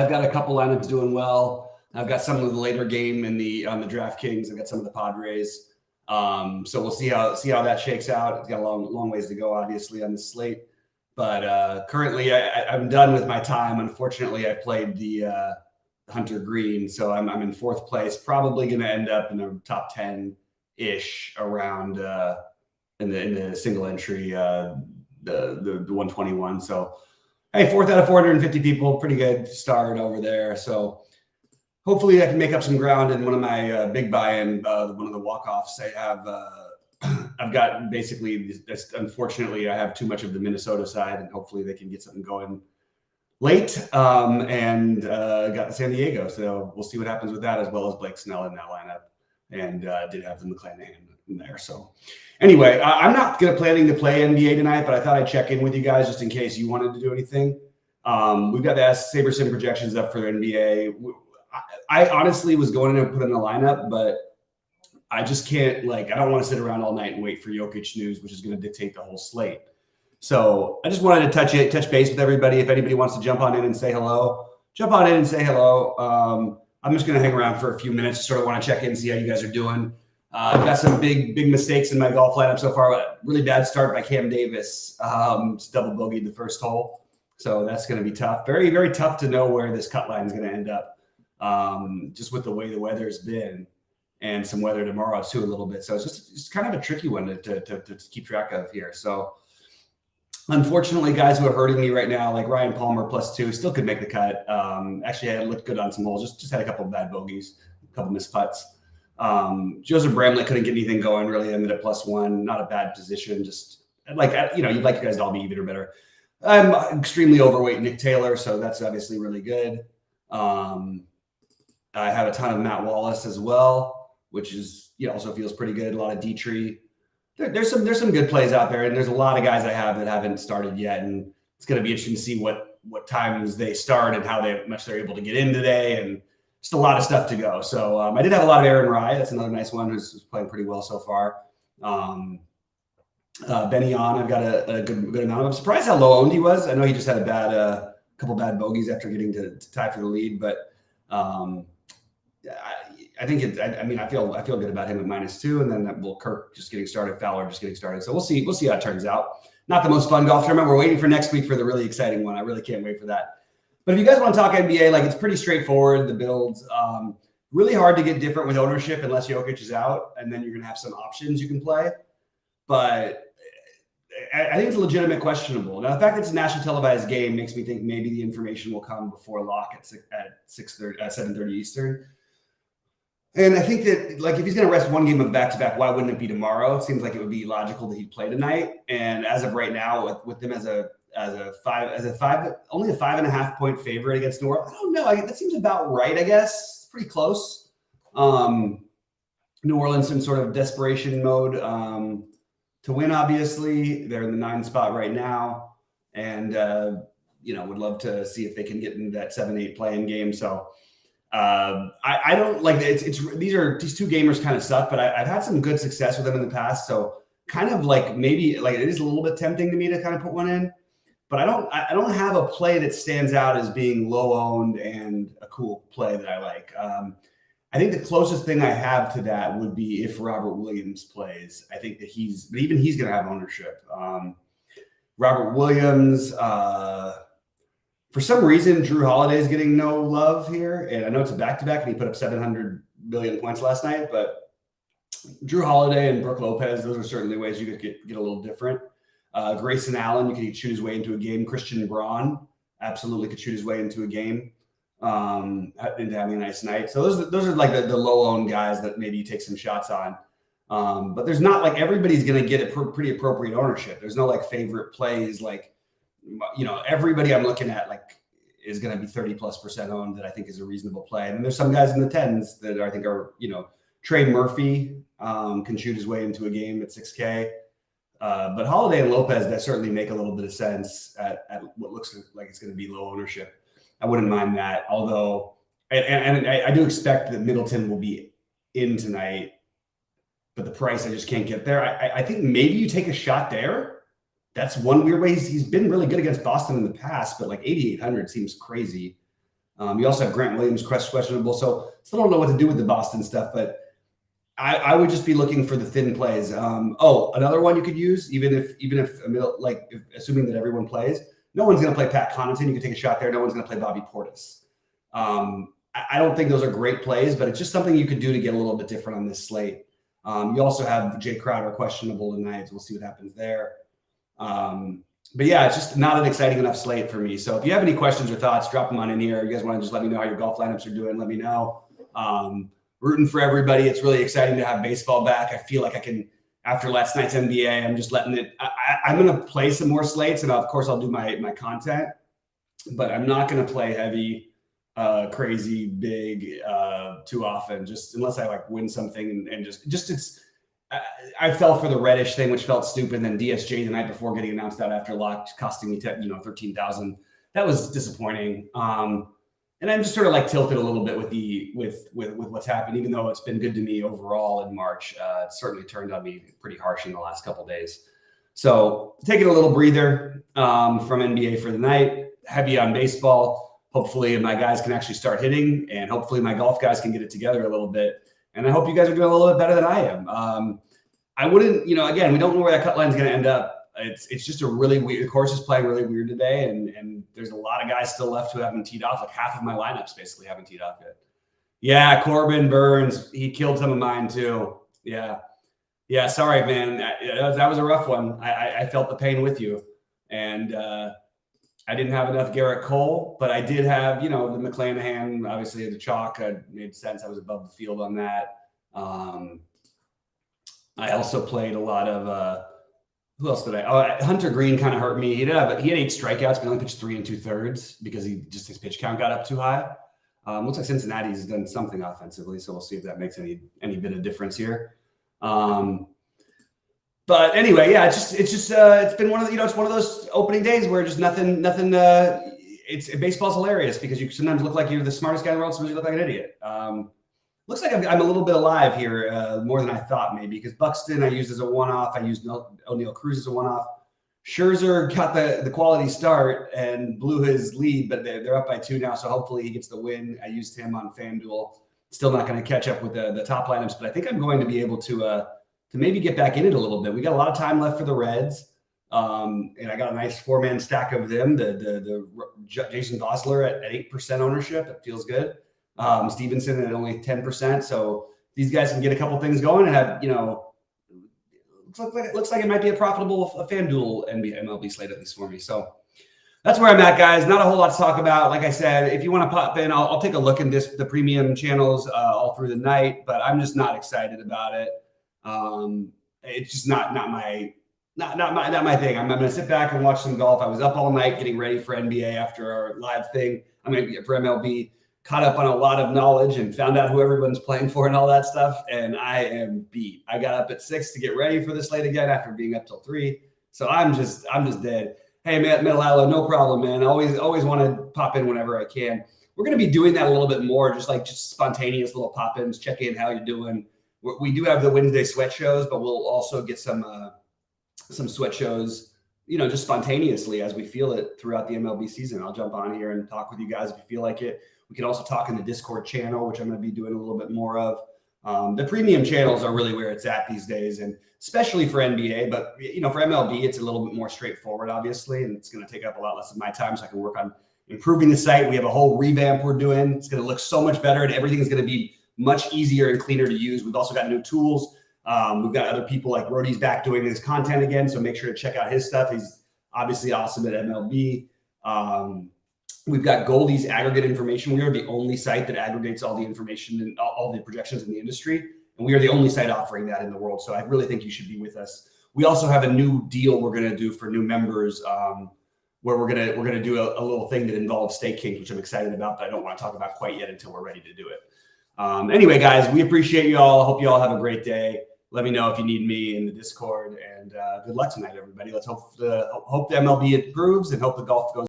I've got a couple lineups doing well. I've got some of the later game on the DraftKings. I've got some of the Padres. So we'll see how that shakes out. It's got a long ways to go, obviously, on the slate. But currently, I'm done with my time. Unfortunately, I played the Hunter Green, so I'm in fourth place. Probably going to end up in the top 10-ish around in the single entry, the 121. So hey, fourth out of 450 people, pretty good start over there. So hopefully I can make up some ground in one of my big buy-in, one of the walk-offs. I've got basically, unfortunately, I have too much of the Minnesota side, and hopefully they can get something going late. And got San Diego, so we'll see what happens with that, as well as Blake Snell in that lineup, and did have the McClanahan in there. So anyway, I'm not planning to play NBA tonight, but I thought I'd check in with you guys just in case you wanted to do anything. We've got the SaberSim projections up for the NBA. I honestly was going to put in a lineup, but I just can't, I don't want to sit around all night and wait for Jokic news, which is going to dictate the whole slate. So I just wanted to touch base with everybody. If anybody wants to jump on in and say hello, jump on in and say hello. I'm just going to hang around for a few minutes. Just sort of want to check in, see how you guys are doing. I've got some big mistakes in my golf lineup so far. A really bad start by Cam Davis. Just double bogeyed the first hole. So that's going to be tough. Very, very tough to know where this cut line is going to end up. Just with the way the weather's been, and some weather tomorrow too a little bit. So it's kind of a tricky one to keep track of here. So unfortunately, guys who are hurting me right now, like Ryan Palmer +2, still could make the cut. Actually, I looked good on some holes. Just had a couple of bad bogeys, a couple missed putts. Joseph Bramlett couldn't get anything going. Really ended at +1. Not a bad position. Just you'd like you guys to all be even or better. I'm extremely overweight Nick Taylor, so that's obviously really good. I have a ton of Matt Wallace as well, which is also feels pretty good. A lot of Dietrich. There's some good plays out there, and there's a lot of guys I have that haven't started yet, and it's going to be interesting to see what times they start and how much they're able to get in today, and just a lot of stuff to go. So I did have a lot of Aaron Rye. That's another nice one who's playing pretty well so far. Benny On, I've got a good amount of. I'm surprised how low owned he was. I know he just had a couple bad bogeys after getting to tie for the lead, but I think I feel good about him at -2, and then Kirk just getting started, Fowler just getting started. So we'll see how it turns out. Not the most fun golf tournament. We're waiting for next week for the really exciting one. I really can't wait for that. But if you guys want to talk NBA, it's pretty straightforward. The builds really hard to get different with ownership unless Jokic is out, and then you're going to have some options you can play. But I think it's legitimate questionable. Now, the fact that it's a national televised game makes me think maybe the information will come before lock at 7:30 Eastern. And I think that if he's going to rest one game of back-to-back, why wouldn't it be tomorrow? It seems like it would be logical that he'd play tonight. And as of right now, with them as a 5.5 point favorite against New Orleans, I don't know. That seems about right, I guess. It's pretty close. New Orleans in sort of desperation mode to win, obviously. They're in the 9 spot right now. And, would love to see if they can get into that 7-8 playing game. So I don't like these two gamers kind of suck, but I've had some good success with them in the past. So kind of maybe it is a little bit tempting to me to kind of put one in, but I don't have a play that stands out as being low owned and a cool play that I like. I think the closest thing I have to that would be if Robert Williams plays. I think that he's going to have ownership. Robert Williams, for some reason, Drew Holiday is getting no love here. And I know it's a back-to-back, and he put up 700 billion points last night. But Drew Holiday and Brooke Lopez, those are certainly ways you could get a little different. Grayson Allen, you could shoot his way into a game. Christian Braun absolutely could shoot his way into a game, into having a nice night. So those are the low-owned guys that maybe you take some shots on. But there's not everybody's going to get a pretty appropriate ownership. There's no favorite plays everybody I'm looking at is going to be 30+% owned that I think is a reasonable play. And there's some guys in the 10s that I think are, Trey Murphy can shoot his way into a game at 6K. But Holiday and Lopez, that certainly make a little bit of sense at what looks like it's going to be low ownership. I wouldn't mind that. Although, and I do expect that Middleton will be in tonight, but the price, I just can't get there. I think maybe you take a shot there. That's one weird way. He's been really good against Boston in the past, but 8,800 seems crazy. You also have Grant Williams questionable, so still don't know what to do with the Boston stuff, but I would just be looking for the thin plays. Another one you could use, even if assuming that everyone plays, no one's going to play Pat Connaughton. You can take a shot there. No one's going to play Bobby Portis. I don't think those are great plays, but it's just something you could do to get a little bit different on this slate. You also have Jay Crowder questionable tonight. So we'll see what happens there. But yeah, it's just not an exciting enough slate for me. So if you have any questions or thoughts, drop them on in here. You guys want to just let me know how your golf lineups are doing, let me know. Rooting for everybody. It's really exciting to have baseball back. I feel like I can, after last night's NBA, I'm just letting it, I'm going to play some more slates, and of course I'll do my content, but I'm not going to play heavy, crazy, big, too often, just unless I like win something and just it's, I fell for the Reddish thing, which felt stupid. And then DSJ the night before getting announced out after lock, costing me 13,000. That was disappointing. And I'm just sort of like tilted a little bit with what's happened, even though it's been good to me overall in March. It certainly turned on me pretty harsh in the last couple of days. So taking a little breather from NBA for the night, heavy on baseball. Hopefully my guys can actually start hitting, and hopefully my golf guys can get it together a little bit. And I hope you guys are doing a little bit better than I am. I wouldn't, again, we don't know where that cut line is going to end up. It's just a really weird, the course is playing really weird today. And there's a lot of guys still left who haven't teed off. Like half of my lineups basically haven't teed off yet. Yeah. Corbin Burns, he killed some of mine too. Yeah. Yeah. Sorry, man. That was a rough one. I felt the pain with you. And I didn't have enough Garrett Cole, but I did have, the McClanahan, obviously the chalk. Made sense. I was above the field on that. I also played a lot of, who else did I? Hunter Green kind of hurt me. He had 8 strikeouts, but he only pitched 3 2/3 because his pitch count got up too high. Looks like Cincinnati's done something offensively, so we'll see if that makes any bit of difference here. But anyway, yeah, it's been one of the, it's one of those opening days where just nothing. Baseball's hilarious because you sometimes look like you're the smartest guy in the world, sometimes you look like an idiot. Looks like I'm a little bit alive here, more than I thought maybe, because Buxton I used as a one-off. I used O'Neal Cruz as a one-off. Scherzer got the quality start and blew his lead, but they're up by 2 now, so hopefully he gets the win. I used him on FanDuel. Still not going to catch up with the top lineups, but I think I'm going to be able to maybe get back in it a little bit. We got a lot of time left for the Reds, and I got a nice 4-man stack of them. The Jason Vosler at 8% ownership. It feels good. Stevenson at only 10%. So these guys can get a couple things going and have, looks like it might be a profitable FanDuel MLB slate, at least for me. So that's where I'm at, guys. Not a whole lot to talk about. Like I said, if you want to pop in, I'll take a look at the premium channels all through the night, but I'm just not excited about it. It's just not my thing. I'm going to sit back and watch some golf. I was up all night getting ready for NBA after our live thing. I'm going to get for MLB. Caught up on a lot of knowledge and found out who everyone's playing for and all that stuff. And I am beat. I got up at 6 to get ready for the slate again after being up till 3. So I'm just dead. Hey, Matt Metalalo, no problem, man. Always want to pop in whenever I can. We're going to be doing that a little bit more, just spontaneous little pop-ins, check in how you're doing. We do have the Wednesday sweat shows, but we'll also get some sweat shows, just spontaneously as we feel it throughout the MLB season. I'll jump on here and talk with you guys if you feel like it. We can also talk in the Discord channel, which I'm going to be doing a little bit more of. The premium channels are really where it's at these days, and especially for NBA. But, for MLB, it's a little bit more straightforward, obviously, and it's going to take up a lot less of my time so I can work on improving the site. We have a whole revamp we're doing. It's going to look so much better, and everything is going to be much easier and cleaner to use. We've also got new tools. We've got other people like Rody's back doing his content again, so make sure to check out his stuff. He's obviously awesome at MLB. We've got Goldie's aggregate information. We are the only site that aggregates all the information and all the projections in the industry. And we are the only site offering that in the world. So I really think you should be with us. We also have a new deal we're going to do for new members where we're going to do a little thing that involves Stake Kings, which I'm excited about, but I don't want to talk about quite yet until we're ready to do it. Anyway, guys, we appreciate you all. I hope you all have a great day. Let me know if you need me in the Discord, and good luck tonight, everybody. Let's hope the MLB improves and hope the golf goes